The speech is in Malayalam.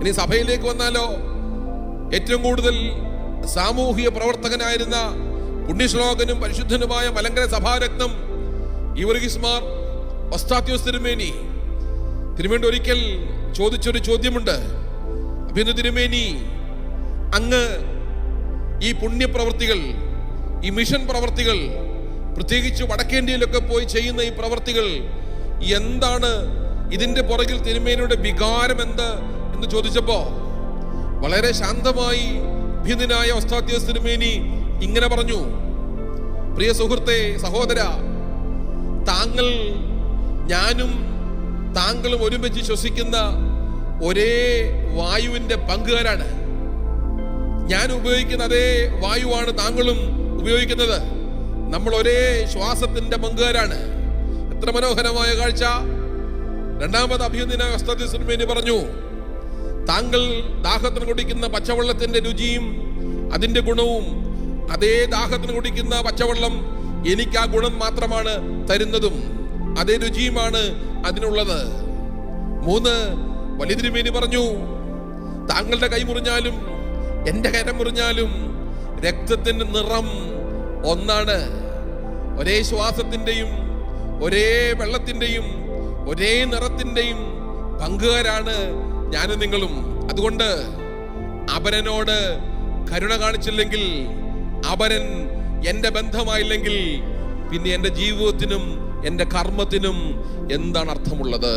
ഇനി സഭയിലേക്ക് വന്നാലോ, ഏറ്റവും കൂടുതൽ സാമൂഹിക പ്രവർത്തകനായിരുന്ന പുണ്യശ്ലോകനും പരിശുദ്ധനുമായ മലങ്കര സഭാരത്നം ഗീവർഗീസ് മാർ ഒസ്താത്യോസ് തിരുമേനി തിരുമേനി ഒരിക്കൽ ചോദിച്ചൊരു ചോദ്യമുണ്ട്. അഭിനന്ദ തിരുമേനി, അങ്ങ് ഈ പുണ്യപ്രവർത്തികൾ, ഈ മിഷൻ പ്രവർത്തികൾ, പ്രത്യേകിച്ച് വടക്കേന്ത്യയിലൊക്കെ പോയി ചെയ്യുന്ന ഈ പ്രവർത്തികൾ എന്താണ്, ഇതിന്റെ പുറകിൽ തിരുമേനിയുടെ വികാരം എന്ത് എന്ന് ചോദിച്ചപ്പോ വളരെ ശാന്തമായി അഭിനന്ദനായ ഒസ്താത്യോസ് തിരുമേനി ഇങ്ങനെ പറഞ്ഞു: പ്രിയ സുഹൃത്തെ, സഹോദര, താങ്കൾ, ഞാനും താങ്കളും ഒരുമിച്ച് ശ്വസിക്കുന്ന ഒരേ വായുവിന്റെ പങ്കുകാരാണ്. ഞാൻ ഉപയോഗിക്കുന്ന അതേ വായുവാണ് താങ്കളും ഉപയോഗിക്കുന്നത്. നമ്മൾ ഒരേ ശ്വാസത്തിന്റെ പങ്കുകാരാണ്. എത്ര മനോഹരമായ കാഴ്ച! രണ്ടാമത് അഭിനന്ദനായ ഒസ്താത്യോസ് തിരുമേനി പറഞ്ഞു: താങ്കൾ ദാഹത്തിന് കുടിക്കുന്ന പച്ചവെള്ളത്തിന്റെ രുചിയും അതിന്റെ ഗുണവും, അതേ ദാഹത്തിന് കുടിക്കുന്ന പച്ചവെള്ളം എനിക്ക് ആ ഗുണം മാത്രമാണ് തരുന്നതും, അതേ രുചിയുമാണ് അതിനുള്ളത്. 3, വലിയ തിരുമേനി പറഞ്ഞു: താങ്കളുടെ കൈ മുറിഞ്ഞാലും എന്റെ കരം മുറിഞ്ഞാലും രക്തത്തിന്റെ നിറം ഒന്നാണ്. ഒരേ ശ്വാസത്തിന്റെയും ഒരേ വെള്ളത്തിന്റെയും ഒരേ നിറത്തിന്റെയും പങ്കുകാരാണ് ഞാനും നിങ്ങളും. അതുകൊണ്ട് അപരനോട് കരുണ കാണിച്ചില്ലെങ്കിൽ, അപരൻ എന്റെ ബന്ധമായില്ലെങ്കിൽ, പിന്നെ എന്റെ ജീവിതത്തിനും എന്റെ കർമ്മത്തിനും എന്താണ് അർത്ഥമുള്ളത്?